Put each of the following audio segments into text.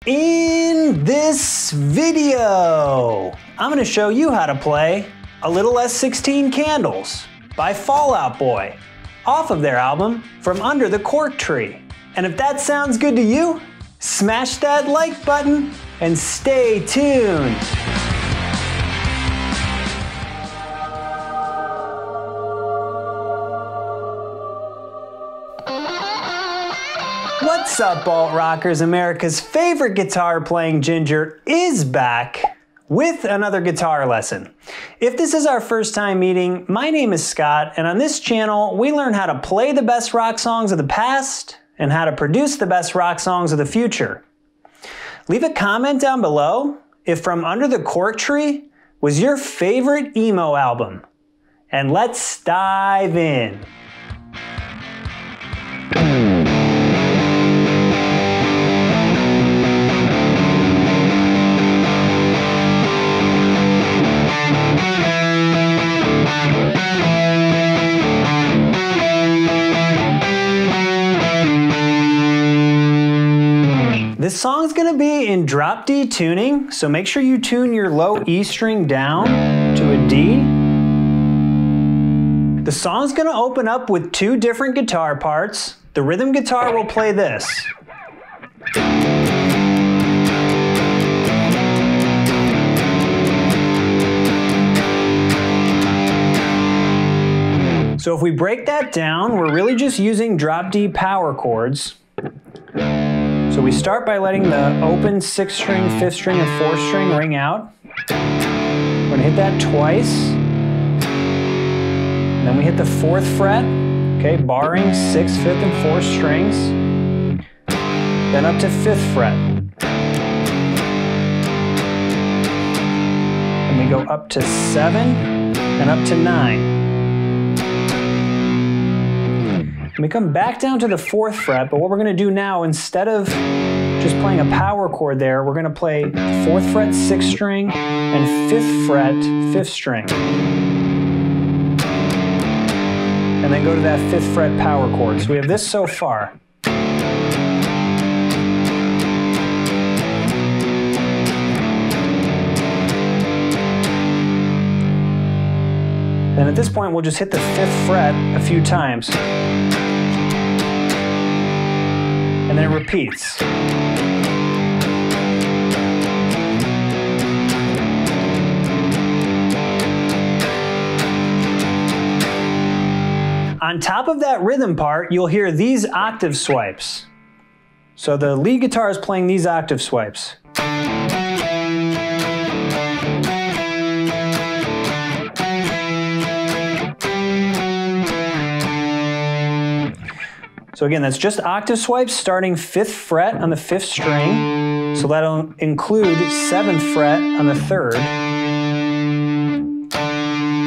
In this video, I'm going to show you how to play A Little Less 16 Candles by Fall Out Boy off of their album From Under the Cork Tree. And if that sounds good to you, smash that like button and stay tuned. What's up, alt rockers? America's favorite guitar playing Ginger is back with another guitar lesson. If this is our first time meeting, my name is Scott, and on this channel we learn how to play the best rock songs of the past and how to produce the best rock songs of the future. Leave a comment down below if From Under the Cork Tree was your favorite emo album. And let's dive in. This song's gonna be in drop D tuning, so make sure you tune your low E string down to a D. The song's gonna open up with two different guitar parts. The rhythm guitar will play this. So if we break that down, we're really just using drop D power chords. So we start by letting the open 6th string, 5th string, and 4th string ring out. We're gonna hit that twice. And then we hit the 4th fret, okay, barring 6th, 5th, and 4th strings. Then up to 5th fret. And we go up to 7 and up to 9. And we come back down to the 4th fret, but what we're going to do now, instead of just playing a power chord there, we're going to play 4th fret 6th string and 5th fret 5th string. And then go to that 5th fret power chord. So we have this so far. And at this point, we'll just hit the 5th fret a few times. And then it repeats. On top of that rhythm part, you'll hear these octave swipes. So the lead guitar is playing these octave swipes. So again, that's just octave swipes starting 5th fret on the 5th string. So that'll include 7th fret on the 3rd.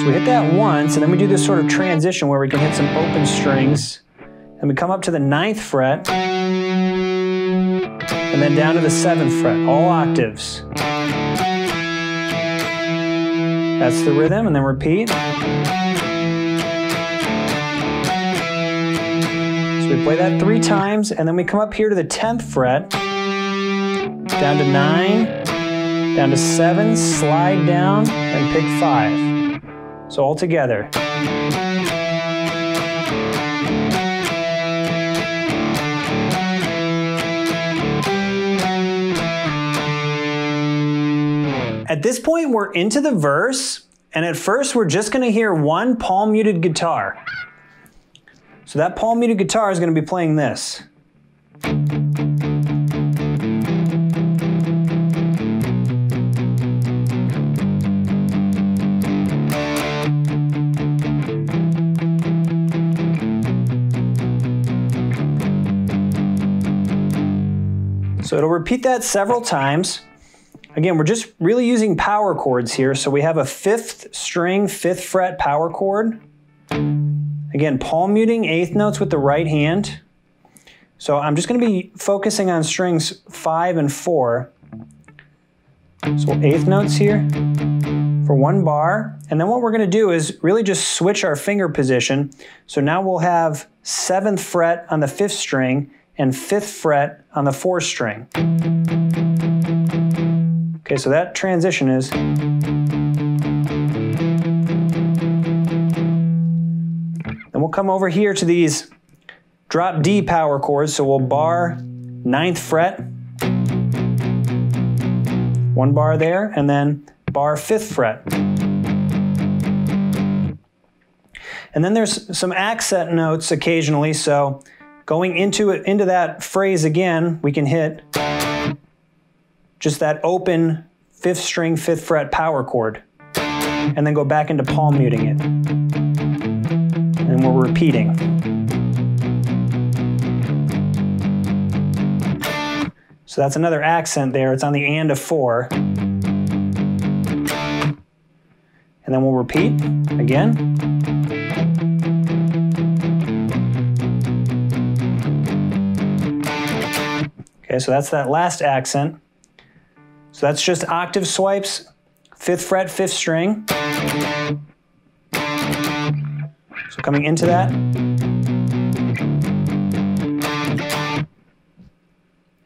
So we hit that once, and then we do this sort of transition where we can hit some open strings. And we come up to the 9th fret, and then down to the 7th fret, all octaves. That's the rhythm, and then repeat. We play that 3 times, and then we come up here to the 10th fret, down to 9, down to 7, slide down, and pick 5. So all together. At this point, we're into the verse, and at first we're just going to hear one palm muted guitar. So that palm muted guitar is going to be playing this. So it'll repeat that several times. Again, we're just really using power chords here. So we have a 5th string, 5th fret power chord. Again, palm muting 8th notes with the right hand. So I'm just going to be focusing on strings 5 and 4. So 8th notes here for 1 bar. And then what we're going to do is really just switch our finger position. So now we'll have 7th fret on the 5th string and 5th fret on the 4th string. Okay, so that transition is. Then we'll come over here to these drop D power chords, so we'll bar 9th fret, 1 bar there, and then bar 5th fret. And then there's some accent notes occasionally, so going into that phrase again, we can hit just that open 5th string, 5th fret power chord, and then go back into palm muting it. And we're repeating. So that's another accent there. It's on the and of 4. And then we'll repeat again. Okay, so that's that last accent. So that's just octave swipes, 5th fret, 5th string. So coming into that.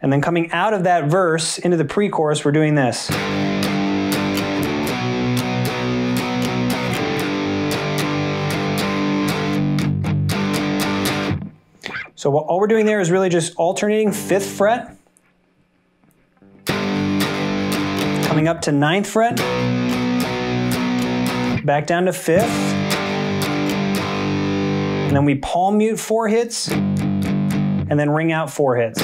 And then coming out of that verse into the pre-chorus, we're doing this. So all we're doing there is really just alternating 5th fret, coming up to 9th fret, back down to 5th, and then we palm mute 4 hits, and then ring out 4 hits.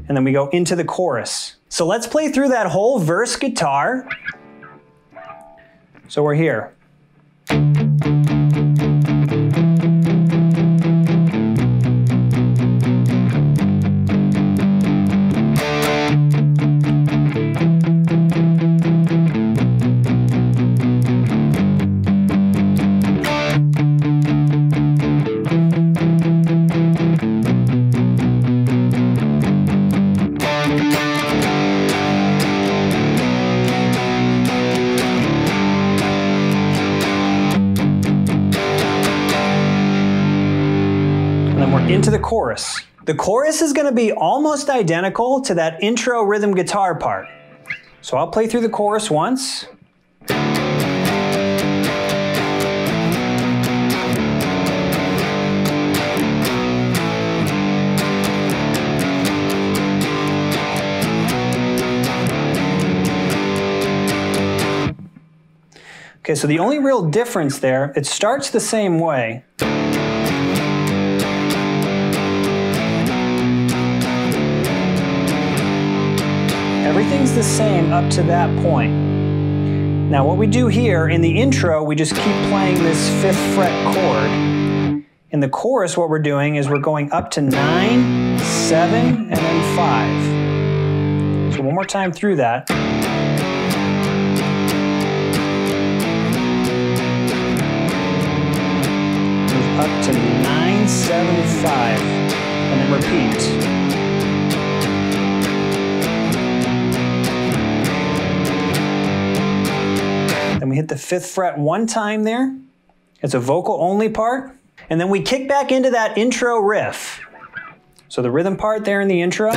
And then we go into the chorus. So let's play through that whole verse guitar. So we're here. Into the chorus. The chorus is going to be almost identical to that intro rhythm guitar part. So I'll play through the chorus once. Okay, so the only real difference there, it starts the same way. Everything's the same up to that point. Now what we do here in the intro, we just keep playing this 5th fret chord. In the chorus, what we're doing is we're going up to 9, 7, and then 5. So one more time through that. Move up to 9, 7, 5, and then repeat. Then we hit the 5th fret 1 time there. It's a vocal only part. And then we kick back into that intro riff. So the rhythm part there in the intro.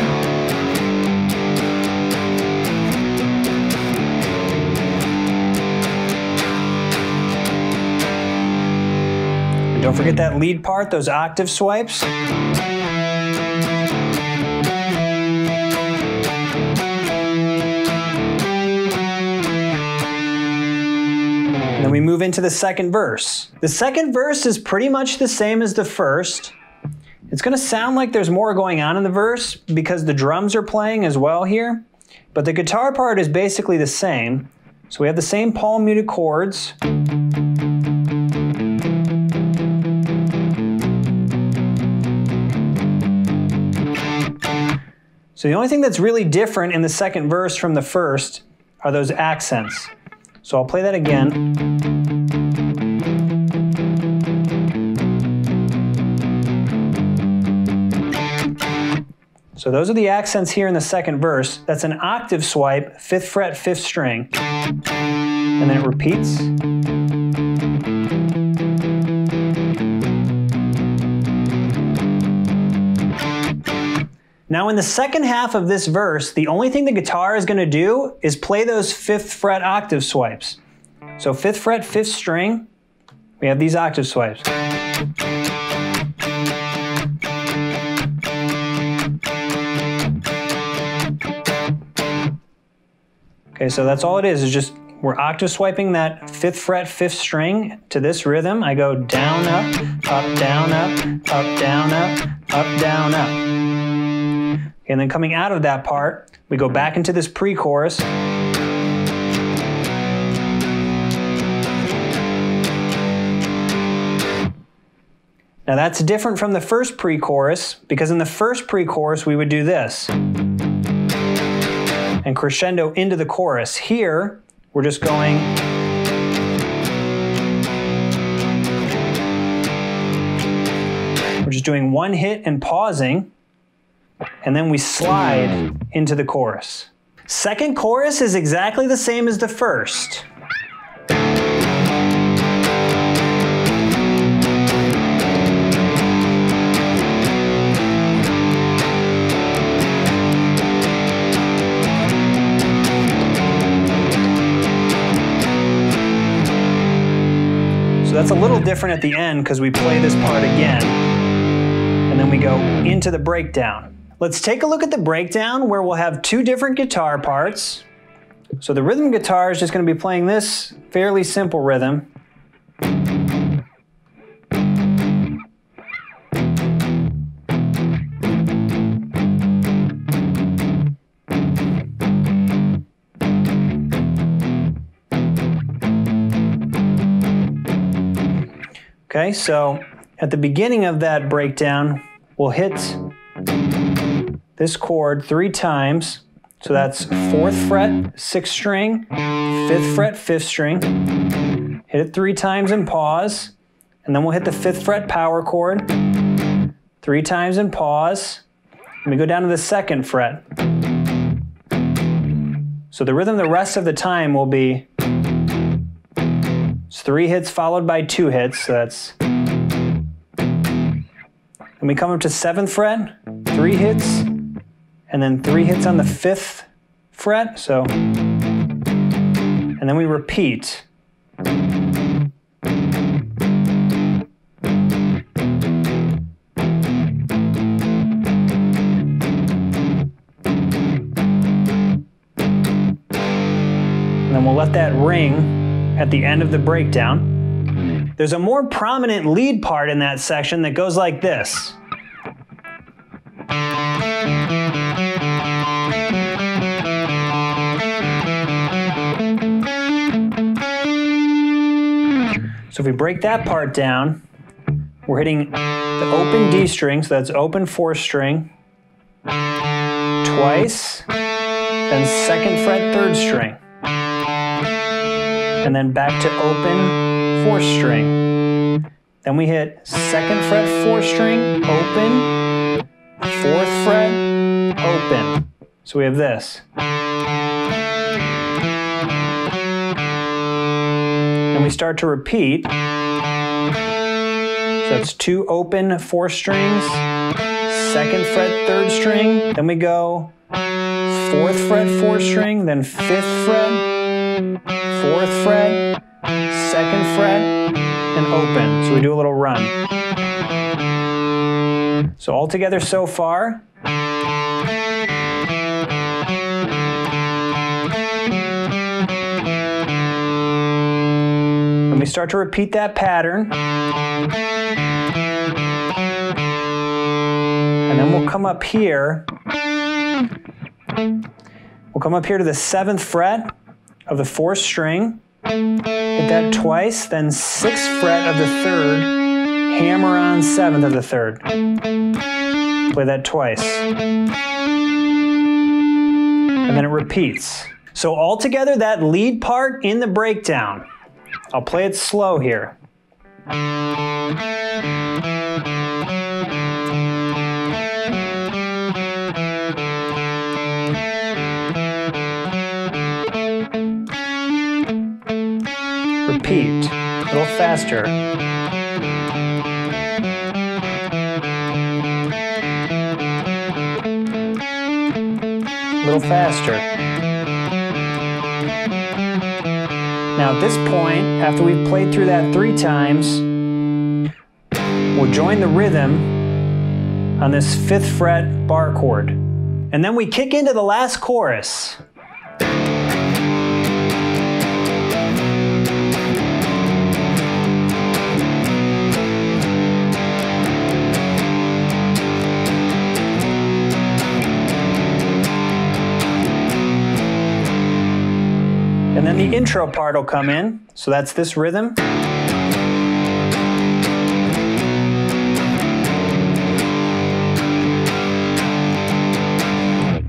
And don't forget that lead part, those octave swipes. Then we move into the second verse. The second verse is pretty much the same as the first. It's going to sound like there's more going on in the verse because the drums are playing as well here, but the guitar part is basically the same. So we have the same palm muted chords. So the only thing that's really different in the second verse from the first are those accents. So I'll play that again. So those are the accents here in the second verse. That's an octave swipe, 5th fret, 5th string. And then it repeats. Now in the second half of this verse, the only thing the guitar is going to do is play those 5th fret octave swipes. So 5th fret, 5th string, we have these octave swipes. Okay, so that's all it is just we're octave swiping that 5th fret, 5th string to this rhythm. I go down, up, down, up, down, up, down, up. And then coming out of that part, we go back into this pre-chorus. Now that's different from the first pre-chorus, because in the first pre-chorus we would do this and crescendo into the chorus. Here, we're just going doing one hit and pausing, and then we slide into the chorus. Second chorus is exactly the same as the first. That's a little different at the end because we play this part again and then we go into the breakdown. Let's take a look at the breakdown where we'll have 2 different guitar parts. So the rhythm guitar is just going to be playing this fairly simple rhythm. Okay, so at the beginning of that breakdown, we'll hit this chord 3 times. So that's 4th fret, 6th string, 5th fret, 5th string. Hit it 3 times and pause. And then we'll hit the 5th fret power chord 3 times and pause. And we go down to the 2nd fret. So the rhythm the rest of the time will be 3 hits followed by 2 hits, so that's... And we come up to 7th fret, 3 hits, and then 3 hits on the 5th fret, so... And then we repeat. And then we'll let that ring at the end of the breakdown. There's a more prominent lead part in that section that goes like this. So if we break that part down, we're hitting the open D string, so that's open 4th string, twice, then 2nd fret 3rd string. And then back to open 4th string. Then we hit 2nd fret 4th string, open, 4th fret, open. So we have this. And we start to repeat. So that's 2 open 4th strings, 2nd fret 3rd string, then we go 4th fret 4th string, then 5th fret, 4th fret, 2nd fret, and open. So we do a little run. So all together so far. And we start to repeat that pattern. And then we'll come up here. We'll come up here to the 7th fret of the 4th string, hit that twice, then 6th fret of the 3rd, hammer on 7th of the 3rd. Play that twice. And then it repeats. So all together, that lead part in the breakdown. I'll play it slow here. Repeat, a little faster. a little faster. Now at this point, after we've played through that 3 times, we'll join the rhythm on this 5th fret bar chord. And then we kick into the last chorus. And then the intro part will come in, so that's this rhythm.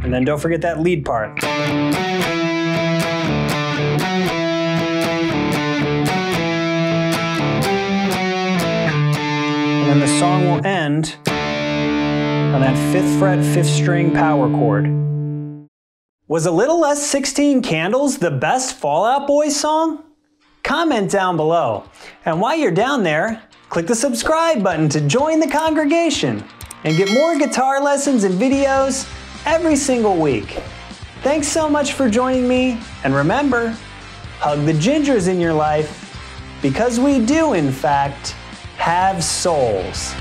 And then don't forget that lead part. And then the song will end on that 5th fret, 5th string power chord. Was A Little Less 16 Candles the best Fall Out Boy song? Comment down below. And while you're down there, click the subscribe button to join the congregation and get more guitar lessons and videos every single week. Thanks so much for joining me, and remember, hug the gingers in your life, because we do, in fact, have souls.